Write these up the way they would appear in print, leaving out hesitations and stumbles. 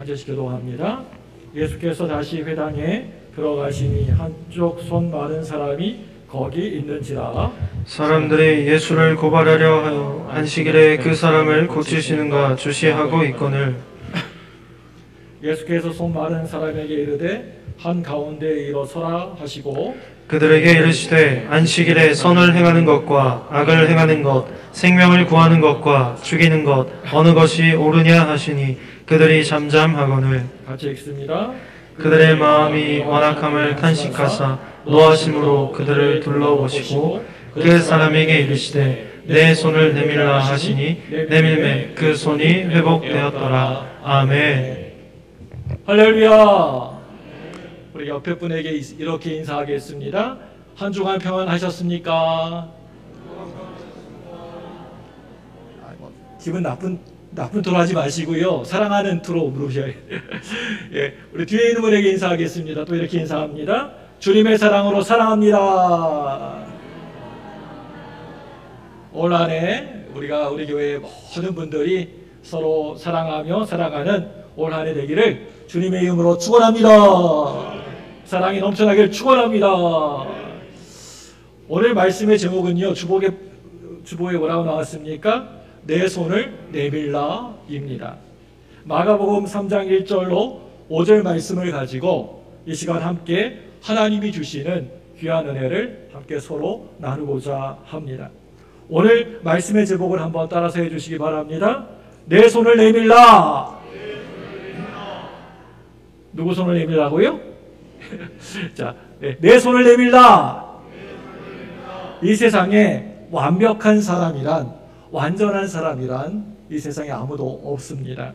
같이 기도합니다. 예수께서 다시 회당에 들어가시니 한쪽 손 마른 사람이 거기 있는지라. 사람들이 예수를 고발하려 하여 안식일에 그 사람을 고치시는가 주시하고 있거늘 예수께서 손 마른 사람에게 이르되 한가운데 일어서라 하시고 그들에게 이르시되 안식일에 선을 행하는 것과 악을 행하는 것 생명을 구하는 것과 죽이는 것 어느 것이 옳으냐 하시니 그들이 잠잠하거늘 같이 읽습니다. 그들의 마음이 완악함을 탄식하사 노하심으로 그들을 둘러보시고 그 사람에게 이르시되 내 손을 내밀라 하시니 내밀매 그 손이 회복되었더라. 아멘. 할렐루야. 우리 옆에 분에게 이렇게 인사하겠습니다. 한 주간 평안하셨습니까? 기분 나쁜 토로 하지 마시고요. 사랑하는 토로 물으셔야 돼요. 예, 우리 뒤에 있는 분에게 인사하겠습니다. 또 이렇게 인사합니다. 주님의 사랑으로 사랑합니다. 올 한 해 우리가 우리 교회의 모든 분들이 서로 사랑하며 살아가는 올 한 해 되기를 주님의 이름으로 축원합니다. 사랑이 넘쳐나길 축원합니다. 오늘 말씀의 제목은요. 주보에 뭐라고 나왔습니까? 내 손을 내밀라 입니다. 마가복음 3장 1절로 5절 말씀을 가지고 이 시간 함께 하나님이 주시는 귀한 은혜를 함께 서로 나누고자 합니다. 오늘 말씀의 제목을 한번 따라서 해주시기 바랍니다. 내 손을 내밀라. 누구 손을 내밀라고요? 자, 내 손을 내밀라. 이 세상에 완벽한 사람이란, 완전한 사람이란 이 세상에 아무도 없습니다.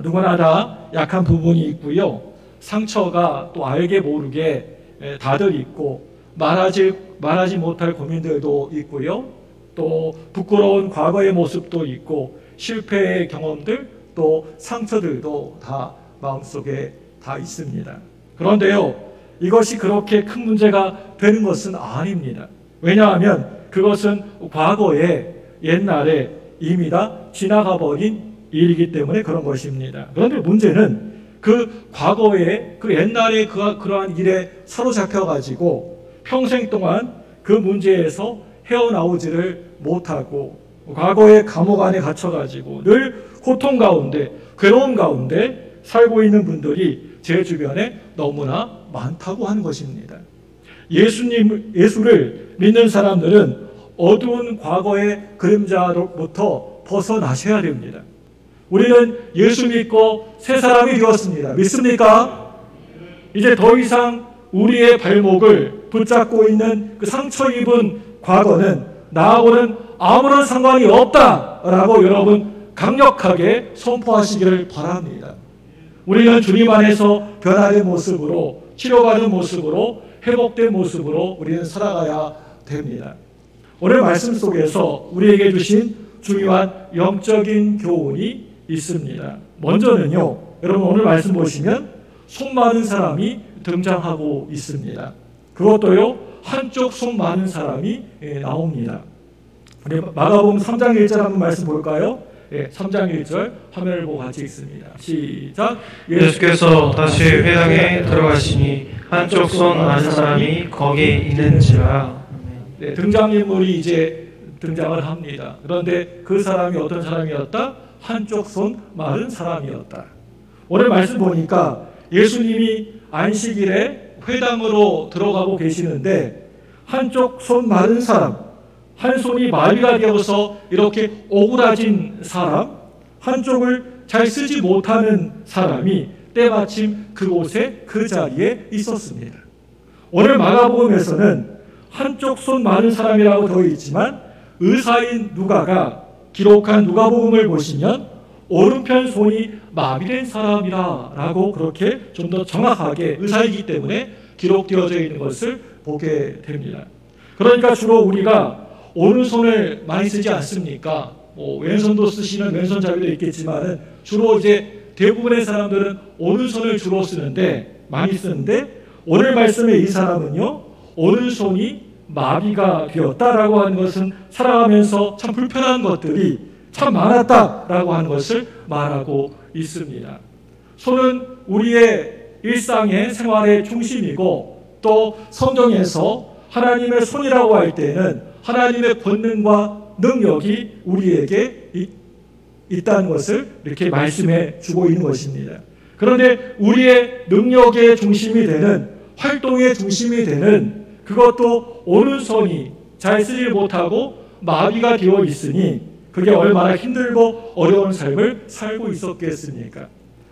누구나 다 약한 부분이 있고요. 상처가 또 알게 모르게 다들 있고 말하지 못할 고민들도 있고요. 또 부끄러운 과거의 모습도 있고 실패의 경험들 또 상처들도 다 마음속에 다 있습니다. 그런데요, 이것이 그렇게 큰 문제가 되는 것은 아닙니다. 왜냐하면 그것은 과거에 옛날에 이미 다 지나가 버린 일이기 때문에 그런 것입니다. 그런데 문제는 그 과거에 그 옛날에 그러한 일에 사로잡혀 가지고 평생 동안 그 문제에서 헤어나오지를 못하고 과거의 감옥 안에 gat혀 가지고 늘 고통 가운데 괴로움 가운데 살고 있는 분들이 제 주변에 너무나 많다고 하는 것입니다. 예수를 믿는 사람들은 어두운 과거의 그림자로부터 벗어나셔야 됩니다. 우리는 예수 믿고 새 사람이 되었습니다. 믿습니까? 이제 더 이상 우리의 발목을 붙잡고 있는 그 상처 입은 과거는 나하고는 아무런 상관이 없다라고 여러분 강력하게 선포하시기를 바랍니다. 우리는 주님 안에서 변화된 모습으로 치료받은 모습으로 회복된 모습으로 우리는 살아가야 됩니다. 오늘 말씀 속에서 우리에게 주신 중요한 영적인 교훈이 있습니다. 먼저는요, 여러분 오늘 말씀 보시면 손 많은 사람이 등장하고 있습니다. 그것도요, 한쪽 손 많은 사람이 나옵니다. 우리 마가복음 3장 1절 한번 말씀 볼까요? 3장 1절 화면을 보고 같이 읽습니다. 시작. 예수께서 다시 회당에 들어가시니 한쪽 손 많은 사람이 거기 있는지라. 등장인물이 이제 등장을 합니다. 그런데 그 사람이 어떤 사람이었다? 한쪽 손 마른 사람이었다. 오늘 말씀 보니까 예수님이 안식일에 회당으로 들어가고 계시는데 한쪽 손 마른 사람, 한 손이 마비가 되어서 이렇게 오그라진 사람, 한쪽을 잘 쓰지 못하는 사람이 때마침 그곳에 그 자리에 있었습니다. 오늘 마가복음에서는 한쪽 손 마른 사람이라고 되어 있지만 의사인 누가가 기록한 누가복음을 보시면 오른편 손이 마비된 사람이라고 그렇게 좀 더 정확하게 의사이기 때문에 기록되어져 있는 것을 보게 됩니다. 그러니까 주로 우리가 오른손을 많이 쓰지 않습니까? 왼손도 쓰시는 왼손잡이도 있겠지만 주로 이제 대부분의 사람들은 오른손을 주로 쓰는데 많이 쓰는데 오늘 말씀의 이 사람은요, 오른손이 마비가 되었다라고 하는 것은 살아가면서 참 불편한 것들이 참 많았다라고 하는 것을 말하고 있습니다. 손은 우리의 일상의 생활의 중심이고 또 성경에서 하나님의 손이라고 할 때는 하나님의 권능과 능력이 우리에게 있다는 것을 이렇게 말씀해 주고 있는 것입니다. 그런데 우리의 능력의 중심이 되는, 활동의 중심이 되는 그것도 오른손이 잘 쓰지 못하고 마비가 되어 있으니 그게 얼마나 힘들고 어려운 삶을 살고 있었겠습니까?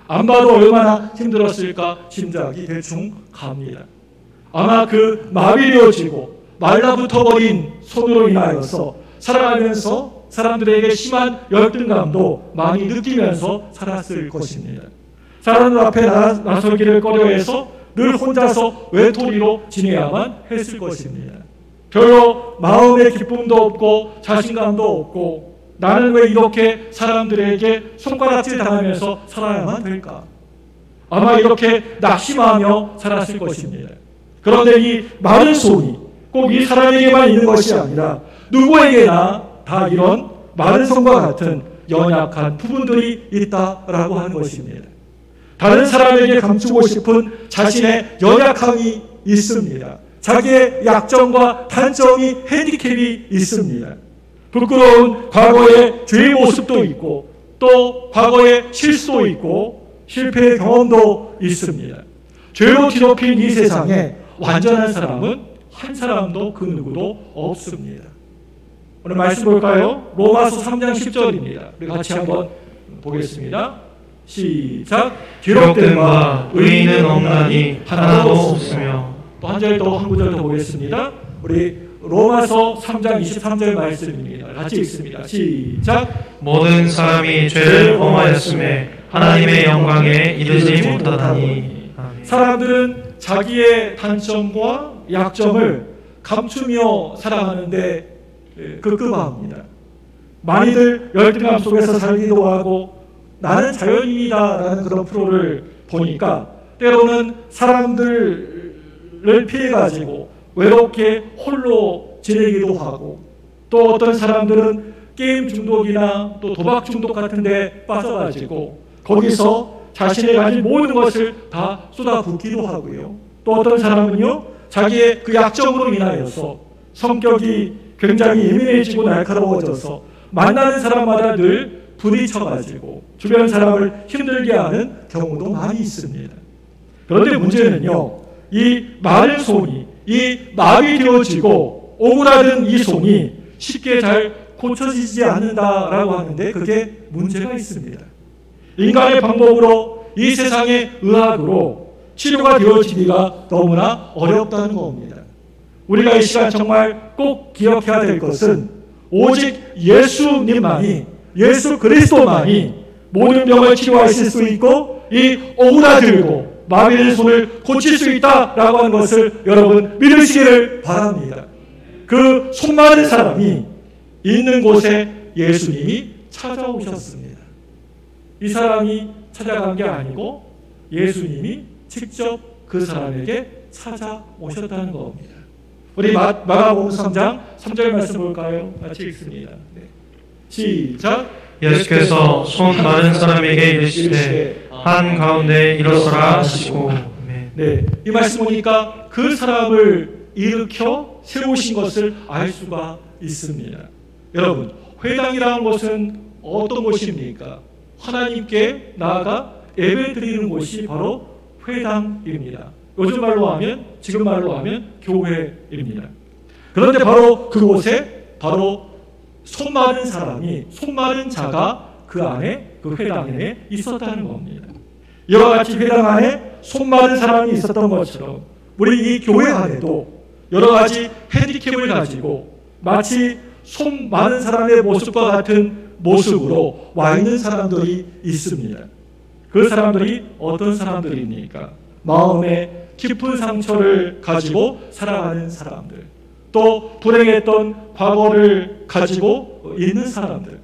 안 봐도 얼마나 힘들었을까 짐작이 대충 갑니다. 아마 그 마비되어지고 말라붙어버린 손으로 인하여서 살아가면서 사람들에게 심한 열등감도 많이 느끼면서 살았을 것입니다. 사람들 앞에 나서기를 꺼려해서 늘 혼자서 외톨이로 지내야만 했을 것입니다. 별로 마음의 기쁨도 없고 자신감도 없고 나는 왜 이렇게 사람들에게 손가락질 당하면서 살아야만 될까? 아마 이렇게 낙심하며 살았을 것입니다. 그런데 이 마른 손이 꼭 이 사람에게만 있는 것이 아니라 누구에게나 다 이런 마른 손과 같은 연약한 부분들이 있다라고 하는 것입니다. 다른 사람에게 감추고 싶은 자신의 연약함이 있습니다. 자기의 약점과 단점이 핸디캡이 있습니다. 부끄러운 과거의 죄의 모습도 있고 또 과거의 실수도 있고 실패의 경험도 있습니다. 죄로 뒤덮인 이 세상에 완전한 사람은 한 사람도 그 누구도 없습니다. 오늘 말씀 볼까요? 로마서 3장 10절입니다. 우리 같이 한번 보겠습니다. 시작. 기록된 바 의인은 없나니 하나도 없으며. 또 한 절 더, 한 구절 더 보겠습니다. 우리 로마서 3장 23절 말씀입니다. 같이 읽습니다. 시작. 모든 사람이 죄를 범하였음에 하나님의 영광에 이르지 못하다니. 사람들은 자기의 단점과 약점을 감추며 살아가는데 급급합니다. 많이들 열등감 속에서 살기도 하고 나는 자연인이다라는 그런 프로를 보니까 때로는 사람들을 피해가지고 외롭게 홀로 지내기도 하고 또 어떤 사람들은 게임 중독이나 또 도박 중독 같은 데 빠져가지고 거기서 자신의 가진 모든 것을 다 쏟아붓기도 하고요. 또 어떤 사람은요, 자기의 그 약점으로 인하여서 성격이 굉장히 예민해지고 날카로워져서 만나는 사람마다 늘 부딪혀가지고 주변 사람을 힘들게 하는 경우도 많이 있습니다. 그런데 문제는요, 이 마른 손이, 이 마비되어지고 오그라든 이 손이 쉽게 잘 고쳐지지 않는다라고 하는데 그게 문제가 있습니다. 인간의 방법으로 이 세상의 의학으로 치료가 되어지기가 너무나 어렵다는 겁니다. 우리가 이 시간 정말 꼭 기억해야 될 것은 오직 예수님만이, 예수 그리스도만이 모든 병을 치료하실 수 있고 이 오그라들고 마비된 손을 고칠 수 있다라고 하는 것을 여러분 믿으시기를 바랍니다. 그 손 많은 사람이 있는 곳에 예수님이 찾아오셨습니다. 이 사람이 찾아간 게 아니고 예수님이 직접 그 사람에게 찾아오셨다는 겁니다. 우리 마가복음 3장 3절 말씀 볼까요? 같이 읽습니다. 네. 시작. 예수께서 손 마른 사람에게 이르시되 한 가운데 일어서라 하시고. 네, 이 말씀 보니까 그 사람을 일으켜 세우신 것을 알 수가 있습니다. 여러분, 회당이라는 것은 어떤 곳입니까? 하나님께 나아가 예배드리는 곳이 바로 회당입니다. 요즘 말로 하면, 지금 말로 하면 교회입니다. 그런데 바로 그곳에 바로 손 마른 사람이, 손 마른 자가 그 안에, 그 회당 안에 있었다는 겁니다. 이와 같이 회당 안에 손 마른 사람이 있었던 것처럼 우리 이 교회 안에도 여러 가지 핸디캡을 가지고 마치 손 마른 사람의 모습과 같은 모습으로 와 있는 사람들이 있습니다. 그 사람들이 어떤 사람들입니까? 마음에 깊은 상처를 가지고 살아가는 사람들, 또 불행했던 과거를 가지고 있는 사람들,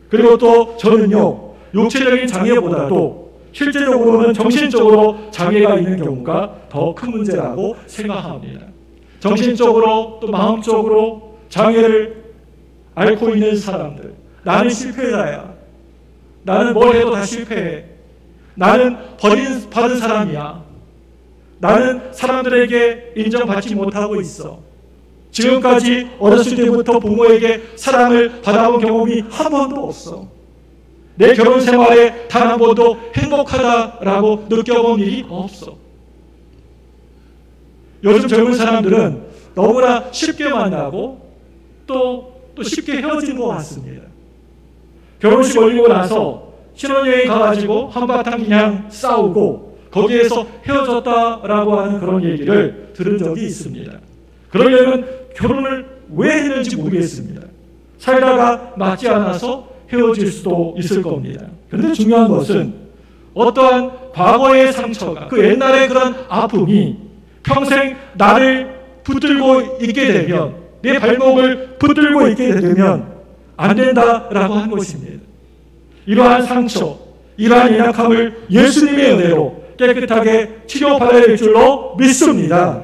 그리고 또 저는요, 육체적인 장애보다도 실제적으로는 정신적으로 장애가 있는 경우가 더 큰 문제라고 생각합니다. 정신적으로 또 마음적으로 장애를 앓고 있는 사람들, 나는 실패자야, 나는 뭘 해도 다 실패해, 나는 버림받은 사람이야. 나는 사람들에게 인정받지 못하고 있어. 지금까지 어렸을 때부터 부모에게 사랑을 받아본 경험이 한 번도 없어. 내 결혼 생활에 단 한 번도 행복하다라고 느껴본 일이 없어. 요즘 젊은 사람들은 너무나 쉽게 만나고 또 쉽게 헤어지는 것 같습니다. 결혼식 올리고 나서 신혼여행 가가지고 한바탕 그냥 싸우고 거기에서 헤어졌다라고 하는 그런 얘기를 들은 적이 있습니다. 그러려면 결혼을 왜 했는지 모르겠습니다. 살다가 맞지 않아서 헤어질 수도 있을 겁니다. 그런데 중요한 것은 어떠한 과거의 상처가, 그 옛날의 그런 아픔이 평생 나를 붙들고 있게 되면, 내 발목을 붙들고 있게 되면 안 된다라고 한 것입니다. 이러한 상처, 이러한 연약함을 예수님의 은혜로 깨끗하게 치료받아야 될 줄로 믿습니다.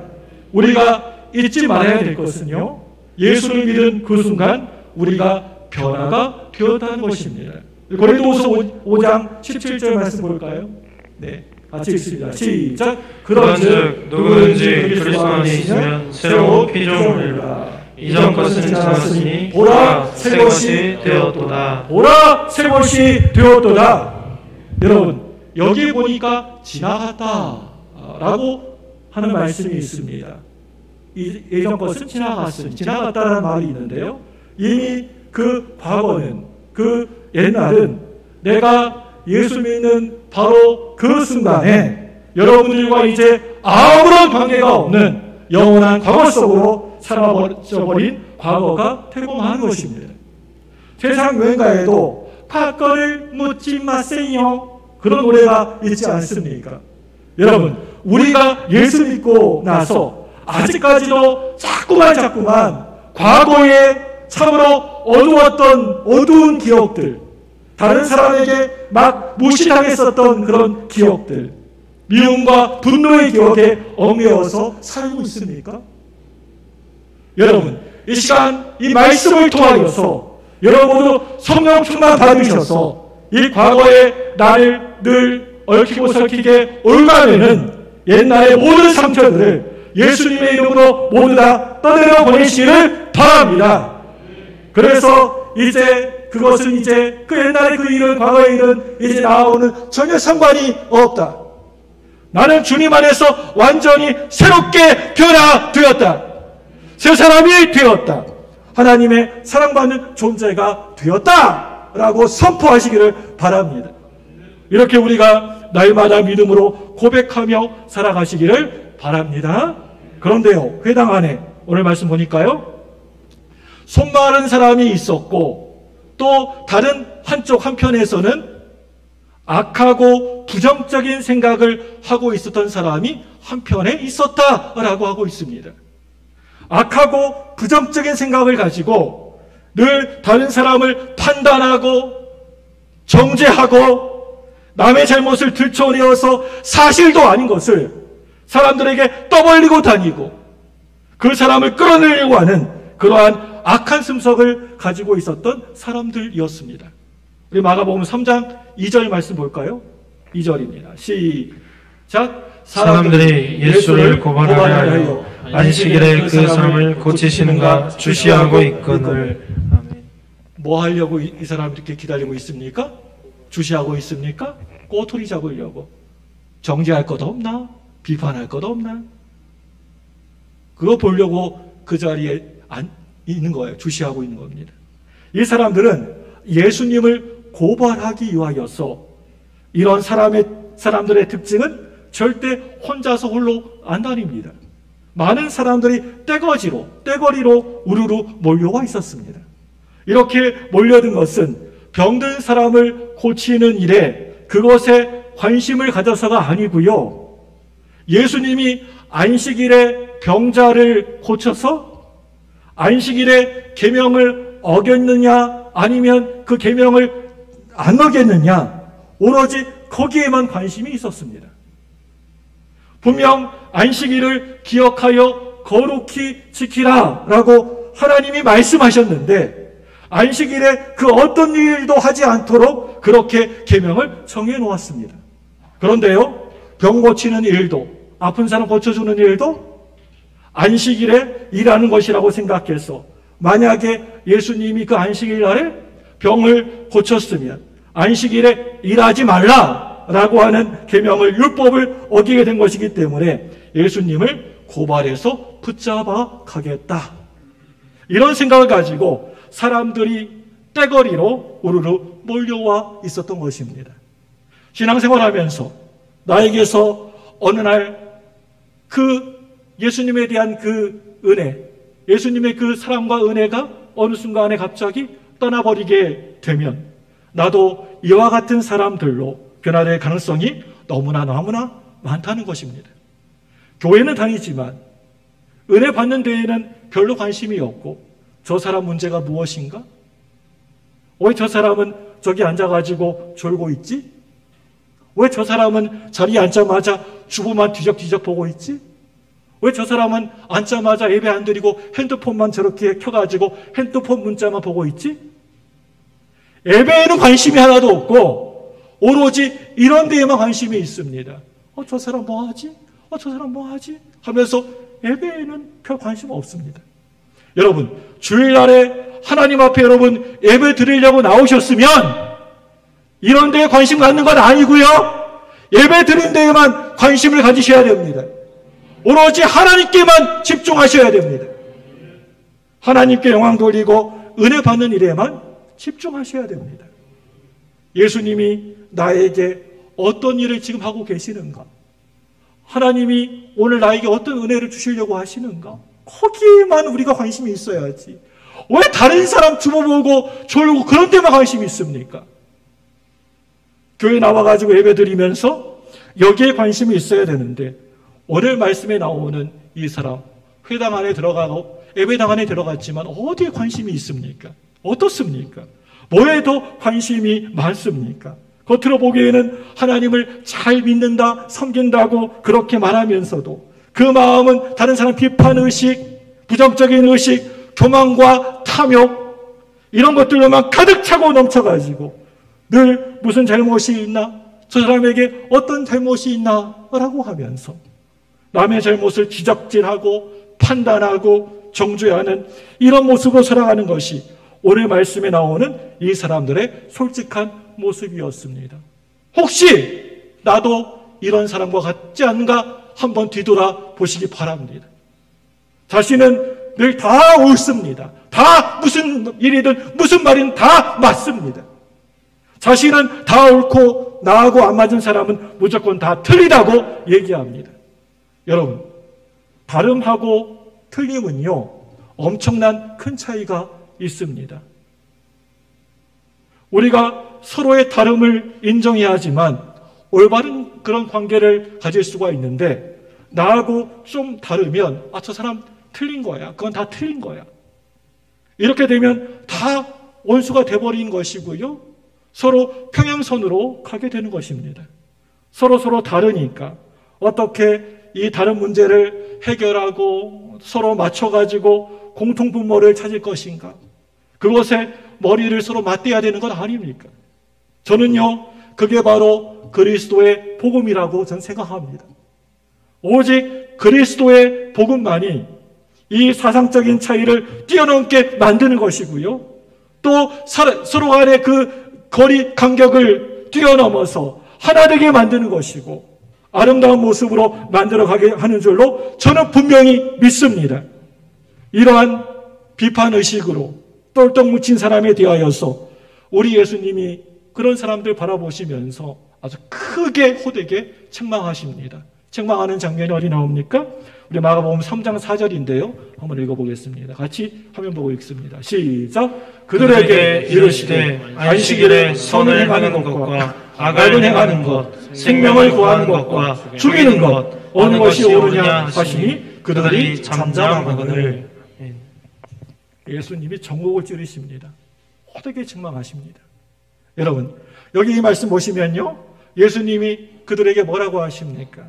우리가 잊지 말아야 될 것은요, 예수를 믿은 그 순간 우리가 변화가 되었다는 것입니다. 고린도후서 5장 17절 말씀 볼까요? 네, 같이 읽습니다. 시작. 그런즉 누구든지 그리스도 안에 있으면 새로 피조물이라. 이전 것은 지나갔으니 보라 새 것이 되었도다. 보라 새 것이 되었도다. 여러분, 여기 보니까 지나갔다라고 하는 말씀이 있습니다. 예전 것은 지나갔다라는 말이 있는데요, 이미 그 과거는, 그 옛날은 내가 예수 믿는 바로 그 순간에 여러분들과 이제 아무런 관계가 없는 영원한 과거 속으로 사라져버린 과거가 퇴공하는 것입니다. 세상 여행가에도 과거를 묻지 마세요, 그런 노래가 있지 않습니까? 여러분, 우리가 예수 믿고 나서 아직까지도 자꾸만 과거에 참으로 어두웠던 어두운 기억들, 다른 사람에게 막 무시당했었던 그런 기억들, 미움과 분노의 기억에 얽매여서 살고 있습니까? 여러분, 이 시간 이 말씀을 통하여서 여러분 모두 성령 충만 받으셔서 이 과거의 나를 늘 얽히고 설키게 올가매는 옛날의 모든 상처들을 예수님의 이름으로 모두 다 떠내려 보내시기를 바랍니다. 그래서 이제 그것은 이제 그 옛날의 그 일은, 과거의 일은 이제 나와오는 전혀 상관이 없다. 나는 주님 안에서 완전히 새롭게 변화되었다. 새 사람이 되었다. 하나님의 사랑받는 존재가 되었다 라고 선포하시기를 바랍니다. 이렇게 우리가 날마다 믿음으로 고백하며 살아가시기를 바랍니다. 그런데요, 회당 안에 오늘 말씀 보니까요, 손마른 사람이 있었고 또 다른 한편에서는 악하고 부정적인 생각을 하고 있었던 사람이 한편에 있었다라고 하고 있습니다. 악하고 부정적인 생각을 가지고 늘 다른 사람을 판단하고 정죄하고 남의 잘못을 들춰내어서 사실도 아닌 것을 사람들에게 떠벌리고 다니고 그 사람을 끌어내려고 하는 그러한 악한 습성을 가지고 있었던 사람들이었습니다. 우리 마가복음 3장 2절 말씀 볼까요? 2절입니다. 시작. 사람들이 예수를 고발하려 하여 안식일에 그 사람을 고치시는가 주시하고 있거늘. 아멘. 뭐 하려고 이 사람 이렇게 기다리고 있습니까? 주시하고 있습니까? 꼬투리 잡으려고. 정죄할 것 없나? 비판할 것 없나? 그거 보려고 그 자리에 있는 거예요. 주시하고 있는 겁니다. 이 사람들은 예수님을 고발하기 위하여서, 이런 사람들의 특징은 절대 혼자서 홀로 안 다닙니다. 많은 사람들이 떼거리로 우르르 몰려와 있었습니다. 이렇게 몰려든 것은 병든 사람을 고치는 일에 그것에 관심을 가져서가 아니고요, 예수님이 안식일에 병자를 고쳐서 안식일에 계명을 어겼느냐 아니면 그 계명을 안 어겼느냐, 오로지 거기에만 관심이 있었습니다. 분명 안식일을 기억하여 거룩히 지키라 라고 하나님이 말씀하셨는데 안식일에 그 어떤 일도 하지 않도록 그렇게 계명을 정해 놓았습니다. 그런데요, 병 고치는 일도, 아픈 사람 고쳐주는 일도 안식일에 일하는 것이라고 생각해서, 만약에 예수님이 그 안식일 날에 병을 고쳤으면 안식일에 일하지 말라라고 하는 계명을, 율법을 어기게 된 것이기 때문에 예수님을 고발해서 붙잡아 가겠다, 이런 생각을 가지고 사람들이 떼거리로 우르르 몰려와 있었던 것입니다. 신앙생활하면서 나에게서 어느 날 그 예수님에 대한 그 은혜, 예수님의 그 사랑과 은혜가 어느 순간에 갑자기 떠나버리게 되면 나도 이와 같은 사람들로 변화될 가능성이 너무나 많다는 것입니다. 교회는 다니지만 은혜 받는 데에는 별로 관심이 없고, 저 사람 문제가 무엇인가? 왜 저 사람은 저기 앉아가지고 졸고 있지? 왜 저 사람은 자리에 앉자마자 주보만 뒤적뒤적 보고 있지? 왜 저 사람은 앉자마자 예배 안 드리고 핸드폰만 저렇게 켜가지고 핸드폰 문자만 보고 있지? 예배에는 관심이 하나도 없고 오로지 이런 데에만 관심이 있습니다. 저 사람 뭐 하지? 저 사람 뭐 하지? 하면서 예배에는 별 관심 없습니다. 여러분, 주일날에 하나님 앞에 여러분 예배 드리려고 나오셨으면 이런 데에 관심 갖는 건 아니고요, 예배 드린 데에만 관심을 가지셔야 됩니다. 오로지 하나님께만 집중하셔야 됩니다. 하나님께 영광 돌리고 은혜 받는 일에만 집중하셔야 됩니다. 예수님이 나에게 어떤 일을 지금 하고 계시는가? 하나님이 오늘 나에게 어떤 은혜를 주시려고 하시는가? 거기에만 우리가 관심이 있어야지. 왜 다른 사람 주워보고 졸고 그런 데만 관심이 있습니까? 교회 나와가지고 예배 드리면서 여기에 관심이 있어야 되는데, 오늘 말씀에 나오는 이 사람, 회당 안에 들어가고 예배당 안에 들어갔지만 어디에 관심이 있습니까? 어떻습니까? 뭐에도 관심이 많습니까? 겉으로 보기에는 하나님을 잘 믿는다, 섬긴다고 그렇게 말하면서도 그 마음은 다른 사람 비판의식, 부정적인 의식, 교만과 탐욕, 이런 것들로만 가득 차고 넘쳐가지고 늘 무슨 잘못이 있나? 저 사람에게 어떤 잘못이 있나? 라고 하면서 남의 잘못을 지적질하고 판단하고 정죄하는 이런 모습으로 살아가는 것이 오늘 말씀에 나오는 이 사람들의 솔직한 모습이었습니다. 혹시 나도 이런 사람과 같지 않은가 한번 뒤돌아 보시기 바랍니다. 자신은 늘 다 옳습니다. 다 무슨 일이든 무슨 말이든 다 맞습니다. 자신은 다 옳고 나하고 안 맞은 사람은 무조건 다 틀리다고 얘기합니다. 여러분, 다름하고 틀림은요, 엄청난 큰 차이가 있습니다. 우리가 서로의 다름을 인정해야 하지만 올바른 그런 관계를 가질 수가 있는데, 나하고 좀 다르면 저 사람 틀린 거야, 그건 다 틀린 거야, 이렇게 되면 다 원수가 돼버린 것이고요, 서로 평행선으로 가게 되는 것입니다. 서로 다르니까 어떻게 이 다른 문제를 해결하고 서로 맞춰가지고 공통분모를 찾을 것인가? 그것에 머리를 서로 맞대야 되는 건 아닙니까? 저는요, 그게 바로 그리스도의 복음이라고 저는 생각합니다. 오직 그리스도의 복음만이 이 사상적인 차이를 뛰어넘게 만드는 것이고요, 또 서로 간의 그 거리 간격을 뛰어넘어서 하나 되게 만드는 것이고 아름다운 모습으로 만들어가게 하는 줄로 저는 분명히 믿습니다. 이러한 비판의식으로 똘똘 묻힌 사람에 대하여서 우리 예수님이 그런 사람들 바라보시면서 아주 크게 호되게 책망하십니다. 책망하는 장면이 어디 나옵니까? 우리 마가복음 3장 4절인데요. 한번 읽어보겠습니다. 같이 화면 보고 읽습니다. 시작. 그들에게 이르시되 안식일에 선을 행하는 것과 악을 행하는 것, 생명을 구하는 것과 죽이는 것, 어느 것이 옳으냐 하시니 그들이 잠잠하거늘. 예수님이 전곡을 찌르십니다. 호되게 책망하십니다. 여러분, 여기 이 말씀 보시면요, 예수님이 그들에게 뭐라고 하십니까?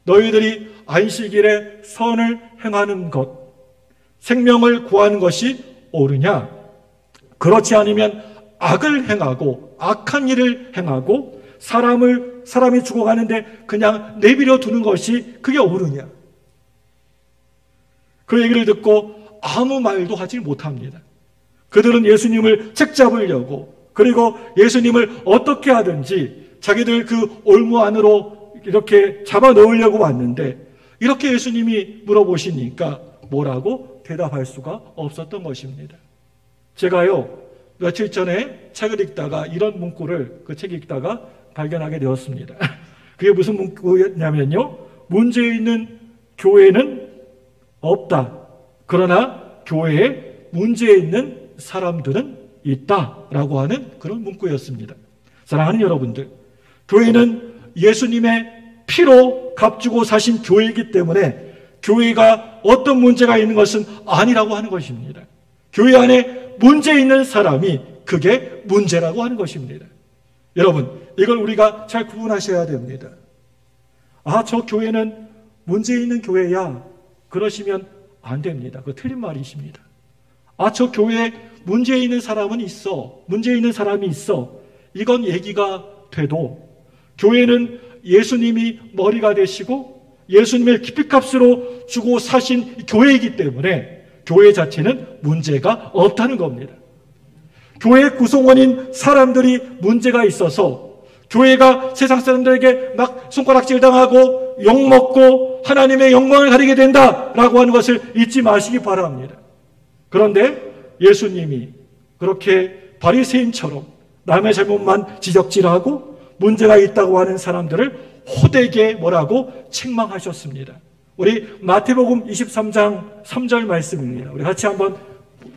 너희들이 안식일에 선을 행하는 것, 생명을 구하는 것이 옳으냐? 그렇지 않으면 악을 행하고 악한 일을 행하고 사람이 죽어가는데 그냥 내버려 두는 것이 그게 옳으냐? 그 얘기를 듣고 아무 말도 하지 못합니다. 그들은 예수님을 책잡으려고, 그리고 예수님을 어떻게 하든지 자기들 그 올무 안으로 이렇게 잡아 넣으려고 왔는데, 이렇게 예수님이 물어보시니까 뭐라고 대답할 수가 없었던 것입니다. 제가요, 며칠 전에 책을 읽다가 이런 문구를 그 책 읽다가 발견하게 되었습니다. 그게 무슨 문구였냐면요, 문제 있는 교회는 없다. 그러나 교회에 문제 있는 사람들은 있다라고 하는 그런 문구였습니다. 사랑하는 여러분들, 교회는 예수님의 피로 값주고 사신 교회이기 때문에 교회가 어떤 문제가 있는 것은 아니라고 하는 것입니다. 교회 안에 문제 있는 사람이 그게 문제라고 하는 것입니다. 여러분, 이걸 우리가 잘 구분하셔야 됩니다. 아, 저 교회는 문제 있는 교회야, 그러시면 안 됩니다. 그거 틀린 말이십니다. 아, 저 교회에 문제 있는 사람은 있어, 문제 있는 사람이 있어, 이건 얘기가 돼도 교회는 예수님이 머리가 되시고 예수님의 기피값으로 주고 사신 교회이기 때문에 교회 자체는 문제가 없다는 겁니다. 교회 구성원인 사람들이 문제가 있어서 교회가 세상 사람들에게 막 손가락질 당하고 욕먹고 하나님의 영광을 가리게 된다라고 하는 것을 잊지 마시기 바랍니다. 그런데 예수님이 그렇게 바리새인처럼 남의 잘못만 지적질하고 문제가 있다고 하는 사람들을 호되게 뭐라고 책망하셨습니다. 우리 마태복음 23장 3절 말씀입니다. 우리 같이 한번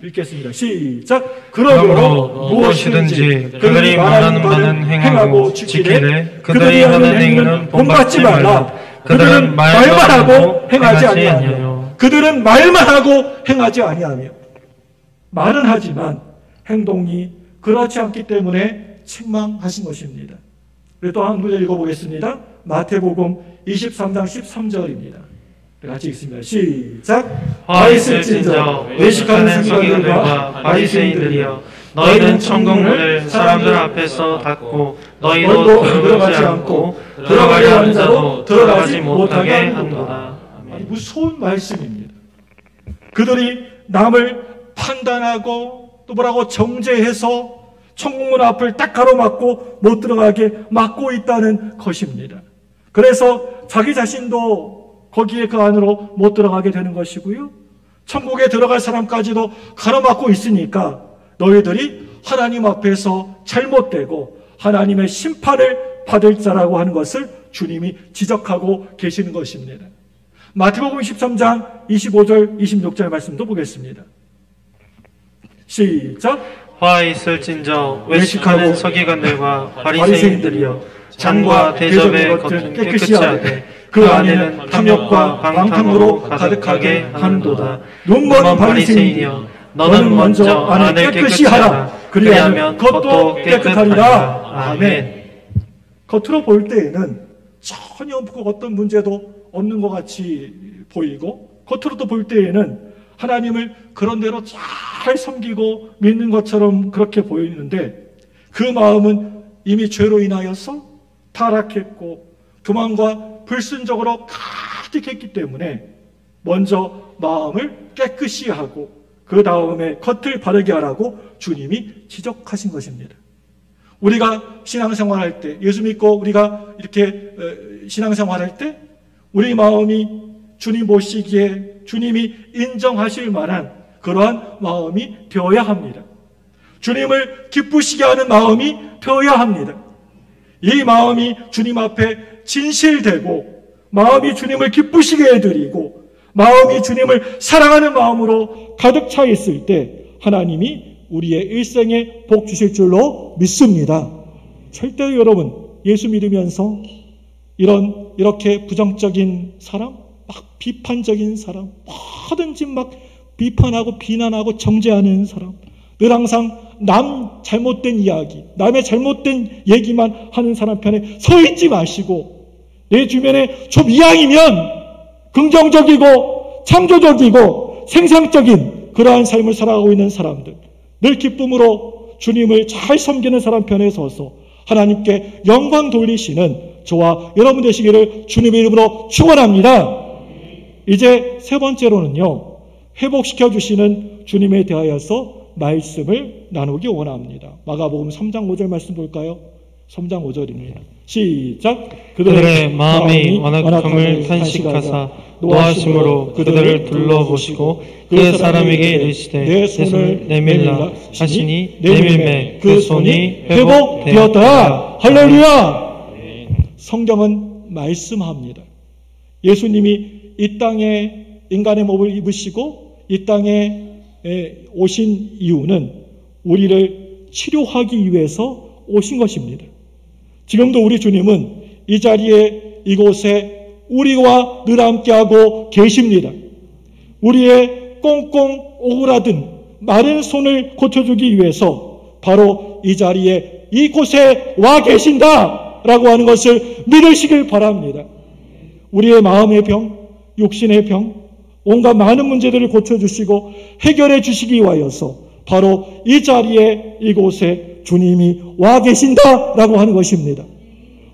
읽겠습니다. 시작. 그러므로 무엇이든지 그들이 말하는 바는 행하고 지키되 그들이 하는 행위는 본받지 말라. 그들은 말만 하고 행하지 아니하며. 그들은 말만 하고 행하지 아니하며. 말은 하지만 행동이 그렇지 않기 때문에 책망하신 것입니다. 또 한 문제 읽어보겠습니다. 마태복음 23장 13절입니다. 같이 읽습니다. 시작. 화 있을진저 외식하는 서기관들과 바리새인들이여, 너희는 천국문을 사람들 앞에서 닫고 너희도 들어가지 않고 들어가려 하는 자도 들어가지 못하게 한도다. 무서운 말씀입니다. 그들이 남을 판단하고 또 뭐라고 정죄해서 천국문 앞을 딱 가로막고 못 들어가게 막고 있다는 것입니다. 그래서 자기 자신도 거기에 그 안으로 못 들어가게 되는 것이고요, 천국에 들어갈 사람까지도 가로막고 있으니까 너희들이 하나님 앞에서 잘못되고 하나님의 심판을 받을 자라고 하는 것을 주님이 지적하고 계시는 것입니다. 마태복음 13장 25절 26절 말씀도 보겠습니다. 시작. 화 있을진저 외식하는 서기관들과 바리새인들이여, 잔과 대접의 겉은 깨끗이 하되 그 안에는 탐욕과 방탕으로 가득하게 하는도다. 눈먼 바리새인이여, 너는 먼저 안을 깨끗이 하라. 그리하면 겉도 깨끗하리라. 아멘. 겉으로 볼 때에는 전혀 어떤 문제도 없는 것 같이 보이고, 겉으로도 볼 때에는 하나님을 그런 대로 잘 섬기고 믿는 것처럼 그렇게 보이는데, 그 마음은 이미 죄로 인하여서 타락했고 교만과 불순적으로 가득했기 때문에 먼저 마음을 깨끗이 하고 그 다음에 겉을 바르게 하라고 주님이 지적하신 것입니다. 우리가 신앙생활할 때, 예수 믿고 우리가 이렇게 신앙생활할 때 우리 마음이 주님 보시기에 주님이 인정하실 만한 그러한 마음이 되어야 합니다. 주님을 기쁘시게 하는 마음이 되어야 합니다. 이 마음이 주님 앞에 진실되고 마음이 주님을 기쁘시게 해드리고 마음이 주님을 사랑하는 마음으로 가득 차 있을 때 하나님이 우리의 일생에 복 주실 줄로 믿습니다. 절대로 여러분, 예수 믿으면서 이렇게 부정적인 사람, 막 비판적인 사람, 뭐든지 막 비판하고 비난하고 정죄하는 사람, 늘 항상 남 잘못된 이야기, 남의 잘못된 얘기만 하는 사람 편에 서 있지 마시고 내 주변에 좀 이왕이면 긍정적이고 창조적이고 생산적인 그러한 삶을 살아가고 있는 사람들, 늘 기쁨으로 주님을 잘 섬기는 사람 편에 서서 하나님께 영광 돌리시는 저와 여러분 되시기를 주님의 이름으로 축원합니다. 이제 세 번째로는요, 회복시켜 주시는 주님에 대하여서 말씀을 나누기 원합니다. 마가복음 3장 5절 말씀 볼까요? 3장 5절입니다. 시작. 그들의 마음이 완악함을 탄식하사 노하심으로 그들을 둘러보시고 그 사람에게 이르시되 내 손을 내밀라 하시니 내밀매 그 손이 회복되었더라. 할렐루야. 성경은 말씀합니다. 예수님이 이 땅에 인간의 몸을 입으시고 이 땅에 오신 이유는 우리를 치료하기 위해서 오신 것입니다. 지금도 우리 주님은 이 자리에 이곳에 우리와 늘 함께하고 계십니다. 우리의 꽁꽁 오그라든 마른 손을 고쳐주기 위해서 바로 이 자리에 이곳에 와 계신다라고 하는 것을 믿으시길 바랍니다. 우리의 마음의 병, 육신의 병, 온갖 많은 문제들을 고쳐주시고 해결해 주시기 위하여서 바로 이 자리에 이곳에 주님이 와 계신다라고 하는 것입니다.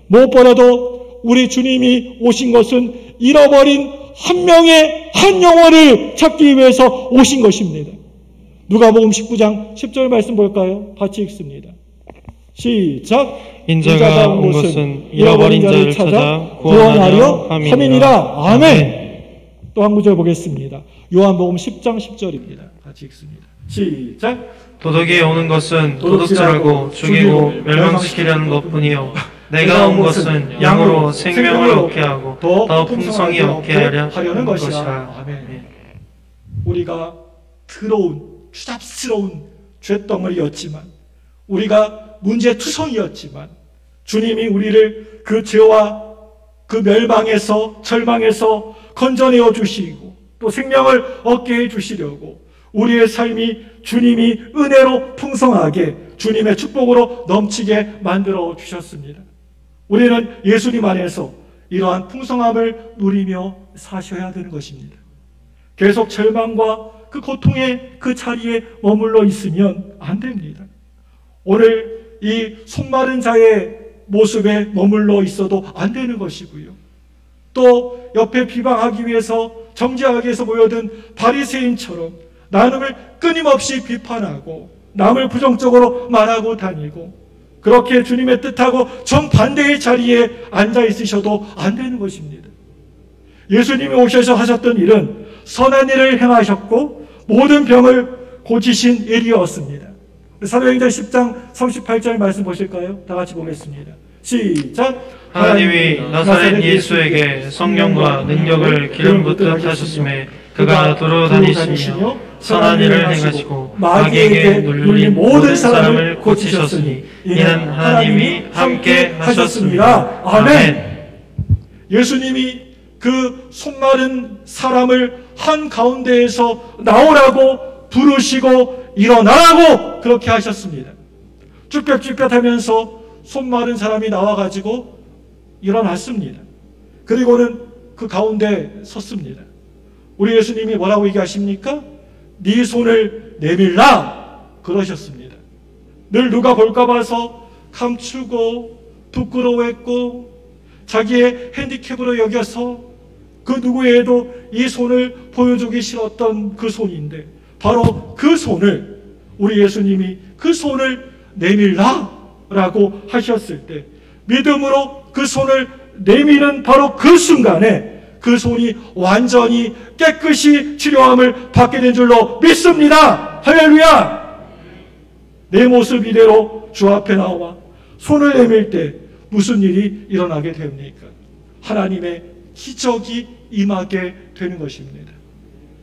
무엇보다도 우리 주님이 오신 것은 잃어버린 한 명의 한 영혼을 찾기 위해서 오신 것입니다. 누가복음 19장 10절 말씀 볼까요? 같이 읽습니다. 시작. 인자가 온 것은 잃어버린 자를 찾아 구원하려 함이니라. 아멘. 또 한 구절 보겠습니다. 요한복음 10장 10절입니다. 같이 읽습니다. 시작. 도둑이 오는 것은 도둑질하고 죽이고 멸망시키려는 것뿐이요 내가 온 것은 양으로 생명을 얻게 하고 더 풍성히 얻게 하려는 것이라. 아멘. 우리가 더러운 추잡스러운 죄덩어리였지만, 우리가 문제투성이었지만 주님이 우리를 그 죄와 그 멸망에서 절망에서 건져내어 주시고 또 생명을 얻게 해주시려고 우리의 삶이 주님이 은혜로 풍성하게 주님의 축복으로 넘치게 만들어 주셨습니다. 우리는 예수님 안에서 이러한 풍성함을 누리며 사셔야 되는 것입니다. 계속 절망과 그 고통의 그 자리에 머물러 있으면 안 됩니다. 오늘 이 속마른 자의 모습에 머물러 있어도 안 되는 것이고요. 또 옆에 비방하기 위해서 정죄하기 위해서 모여든 바리새인처럼 나눔을 끊임없이 비판하고 남을 부정적으로 말하고 다니고 그렇게 주님의 뜻하고 정반대의 자리에 앉아 있으셔도 안 되는 것입니다. 예수님이 오셔서 하셨던 일은 선한 일을 행하셨고 모든 병을 고치신 일이었습니다. 사도행전 10장 38절 말씀 보실까요? 다 같이 보겠습니다. 시작. 하나님이 나사렛 예수에게 성령과 능력을 기름 붓듯 하셨음에 그가 도로 다니시며 선한 일을 행하시고 마귀에게 눌린 모든 사람을 고치셨으니 이는 하나님이 함께 하셨습니다. 아멘. 예수님이 그 속마른 사람을 한 가운데에서 나오라고 부르시고 일어나라고 그렇게 하셨습니다. 쭈뼛쭈뼛하면서 손마른 사람이 나와가지고 일어났습니다. 그리고는 그 가운데 섰습니다. 우리 예수님이 뭐라고 얘기하십니까? 네 손을 내밀라 그러셨습니다. 늘 누가 볼까 봐서 감추고 부끄러워했고 자기의 핸디캡으로 여겨서 그 누구에도 이 손을 보여주기 싫었던 그 손인데 바로 그 손을 우리 예수님이 그 손을 내밀라 라고 하셨을 때 믿음으로 그 손을 내미는 바로 그 순간에 그 손이 완전히 깨끗이 치료함을 받게 된 줄로 믿습니다. 할렐루야. 내 모습 이대로 주 앞에 나와 손을 내밀 때 무슨 일이 일어나게 됩니까? 하나님의 기적이 임하게 되는 것입니다.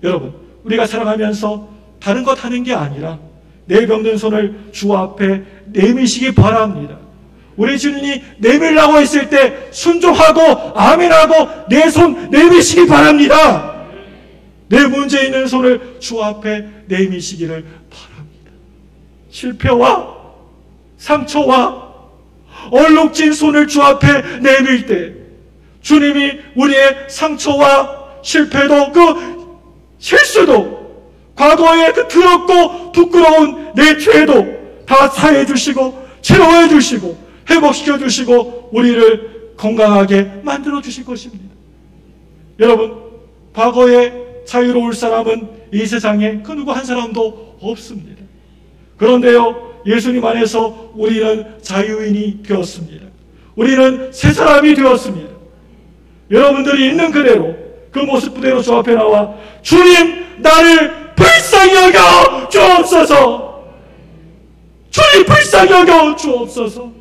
여러분, 우리가 살아가면서 다른 것 하는 게 아니라 내 병든 손을 주 앞에 내미시기 바랍니다. 우리 주님이 내밀라고 했을 때 순종하고 아멘하고 내 손 내미시기 바랍니다. 내 문제 있는 손을 주 앞에 내미시기를 바랍니다. 실패와 상처와 얼룩진 손을 주 앞에 내밀 때 주님이 우리의 상처와 실패도 그 실수도 과거의 그 더럽고 부끄러운 내 죄도 다 사해 주시고 치료해 주시고 회복시켜 주시고 우리를 건강하게 만들어 주실 것입니다. 여러분, 과거에 자유로울 사람은 이 세상에 그 누구 한 사람도 없습니다. 그런데요, 예수님 안에서 우리는 자유인이 되었습니다. 우리는 새 사람이 되었습니다. 여러분들이 있는 그대로, 그 모습 그대로 주 앞에 나와 주님, 나를 불쌍히 여겨 주옵소서. 주님, 불쌍히 여겨 주옵소서.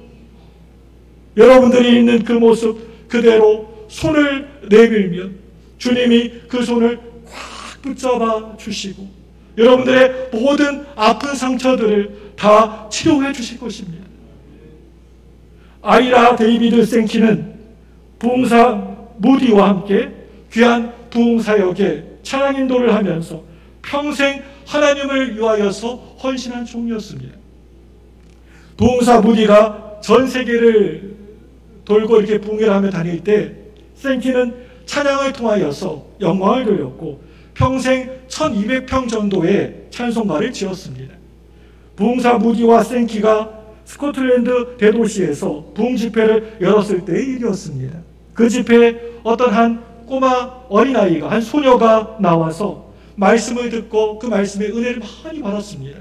여러분들이 있는 그 모습 그대로 손을 내밀면 주님이 그 손을 꽉 붙잡아 주시고 여러분들의 모든 아픈 상처들을 다 치료해 주실 것입니다. 아이라 데이비드 생키는 부흥사 무디와 함께 귀한 부흥사역에 찬양 인도를 하면서 평생 하나님을 위하여서 헌신한 종이었습니다. 부흥사 무디가 전 세계를 돌고 이렇게 부흥회를 하며 다닐 때 생키는 찬양을 통하여서 영광을 돌렸고 평생 1200평 정도의 찬송가를 지었습니다. 부흥사 무디와 생키가 스코틀랜드 대도시에서 부흥 집회를 열었을 때의 일이었습니다. 그 집회에 어떤 한 꼬마 어린아이가, 한 소녀가 나와서 말씀을 듣고 그 말씀의 은혜를 많이 받았습니다.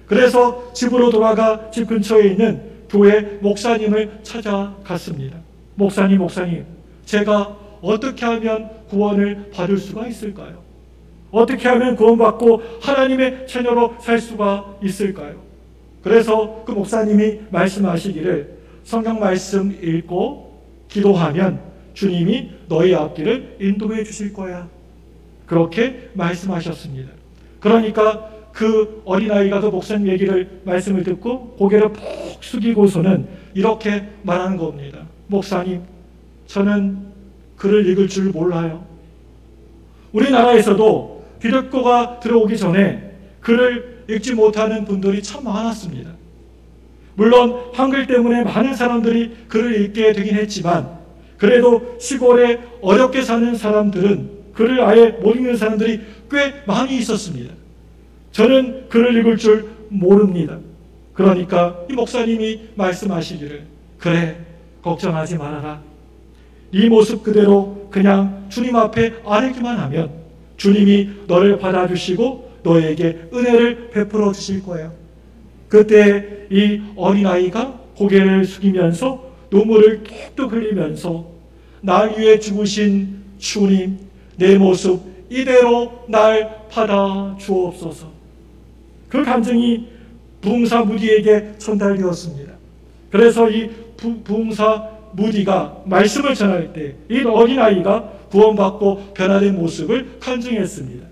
그래서 집으로 돌아가 집 근처에 있는 교회 목사님을 찾아갔습니다. 목사님, 제가 어떻게 하면 구원을 받을 수가 있을까요? 어떻게 하면 구원받고 하나님의 자녀로 살 수가 있을까요? 그래서 그 목사님이 말씀하시기를 성경 말씀 읽고 기도하면 주님이 너의 앞길을 인도해 주실 거야. 그렇게 말씀하셨습니다. 그러니까 그 어린아이가 그 목사님 말씀을 듣고 고개를 푹 숙이고서는 이렇게 말하는 겁니다. 목사님, 저는 글을 읽을 줄 몰라요. 우리나라에서도 기독교가 들어오기 전에 글을 읽지 못하는 분들이 참 많았습니다. 물론 한글 때문에 많은 사람들이 글을 읽게 되긴 했지만 그래도 시골에 어렵게 사는 사람들은 글을 아예 못 읽는 사람들이 꽤 많이 있었습니다. 저는 글을 읽을 줄 모릅니다. 그러니까 이 목사님이 말씀하시기를 그래, 걱정하지 말아라. 이 모습 그대로 그냥 주님 앞에 아뢰기만 하면 주님이 너를 받아주시고 너에게 은혜를 베풀어 주실 거야. 그때 이 어린아이가 고개를 숙이면서 눈물을 뚝뚝 흘리면서 날 위해 죽으신 주님, 내 모습 이대로 날 받아 주옵소서. 그 감정이 부흥사 무디에게 전달되었습니다. 그래서 이 부흥사 무디가 말씀을 전할 때 이 어린아이가 구원받고 변화된 모습을 간증했습니다.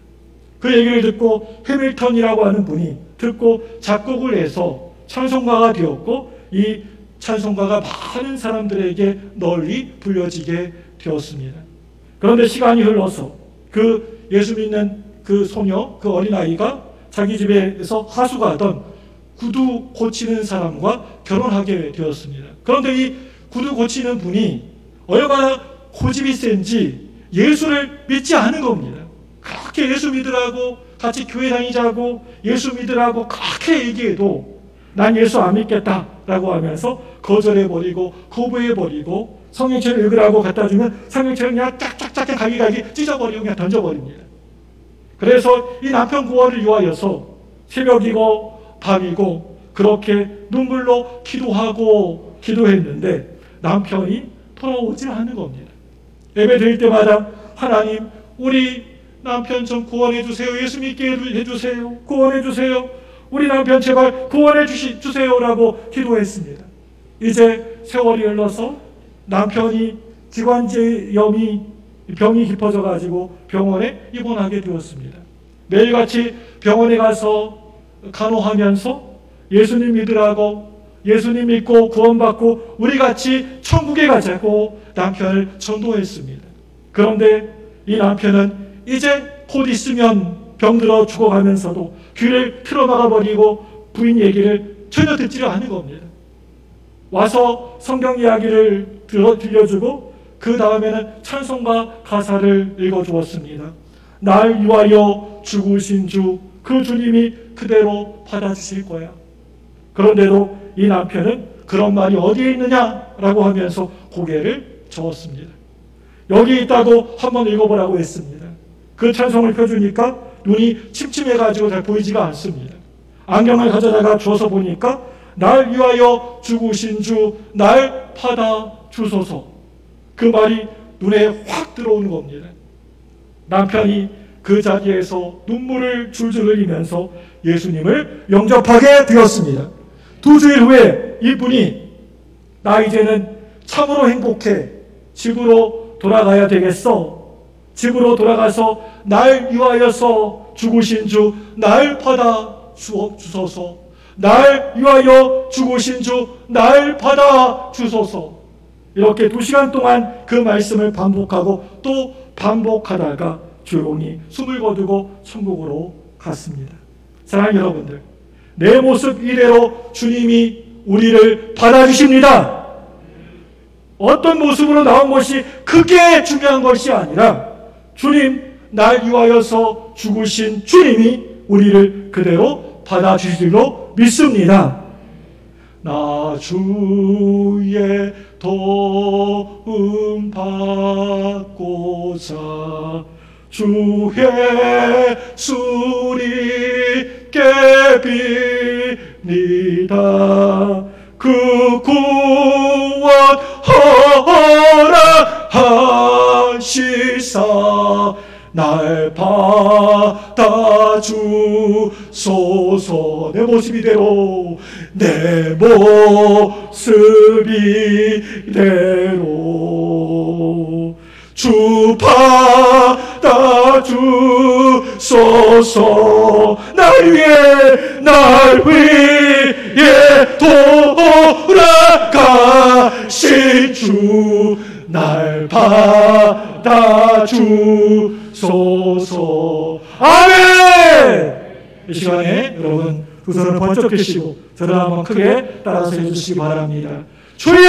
그 얘기를 듣고 해밀턴이라고 하는 분이 듣고 작곡을 해서 찬송가가 되었고 이 찬송가가 많은 사람들에게 널리 불려지게 되었습니다. 그런데 시간이 흘러서 그 예수 믿는 그 소녀, 그 어린아이가 자기 집에서 하수가 하던 구두 고치는 사람과 결혼하게 되었습니다. 그런데 이 구두 고치는 분이 얼마나 고집이 센지 예수를 믿지 않은 겁니다. 그렇게 예수 믿으라고 같이 교회 다니자고 예수 믿으라고 그렇게 얘기해도 난 예수 안 믿겠다라고 하면서 거절해버리고 거부해버리고 성경책을 읽으라고 갖다 주면 성경책을 그냥 짝짝짝 가기 찢어버리고 그냥 던져버립니다. 그래서 이 남편 구원을 위하여서 새벽이고 밤이고 그렇게 눈물로 기도했는데 남편이 돌아오지 않는 겁니다. 예배 드릴 때마다 하나님, 우리 남편 좀 구원해 주세요. 예수 믿게 해주세요. 구원해 주세요. 우리 남편 제발 구원해 주세요라고 기도했습니다. 이제 세월이 흘러서 남편이 기관지염이 병이 깊어져 가지고 병원에 입원하게 되었습니다. 매일같이 병원에 가서 간호하면서 예수님 믿으라고, 예수님 믿고 구원받고 우리 같이 천국에 가자고 남편을 전도했습니다. 그런데 이 남편은 이제 곧 있으면 병들어 죽어가면서도 귀를 틀어막아버리고 부인 얘기를 전혀 듣지를 않은 겁니다. 와서 성경 이야기를 들려주고 그 다음에는 찬송가 가사를 읽어주었습니다. 날 위하여 죽으신 주, 그 주님이 그대로 받아주실 거야. 그런데도 이 남편은 그런 말이 어디에 있느냐라고 하면서 고개를 저었습니다. 여기 있다고 한번 읽어보라고 했습니다. 그 찬송을 펴주니까 눈이 침침해가지고 잘 보이지가 않습니다. 안경을 가져다가 주워서 보니까 날 위하여 죽으신 주, 날 받아 주소서. 그 말이 눈에 확 들어오는 겁니다. 남편이 그 자리에서 눈물을 줄줄 흘리면서 예수님을 영접하게 되었습니다. 2주일 후에 이분이 나 이제는 참으로 행복해. 집으로 돌아가야 되겠어. 집으로 돌아가서 날 위하여서 죽으신 주, 날 받아 주소서. 날 위하여 죽으신 주, 날 받아 주소서. 이렇게 2시간 동안 그 말씀을 반복하고 또 반복하다가 조용히 숨을 거두고 천국으로 갔습니다. 사랑하는 여러분들, 내 모습 이대로 주님이 우리를 받아주십니다. 어떤 모습으로 나온 것이 크게 중요한 것이 아니라 주님, 날 위하여서 죽으신 주님이 우리를 그대로 받아주시리로 믿습니다. 나 주의 도움 받고자 주 예수님께 빕니다. 그 구원 허락하시사 날 받아주소서. 내 모습 이대로, 내 모습 이대로 주 받아주소서. 날 위에 돌아가신 주, 날 받아주소서. 아멘! 이 시간에 여러분 두 손을 번쩍 펴시고 저를 한번 크게 따라서 해주시기 바랍니다. 주여!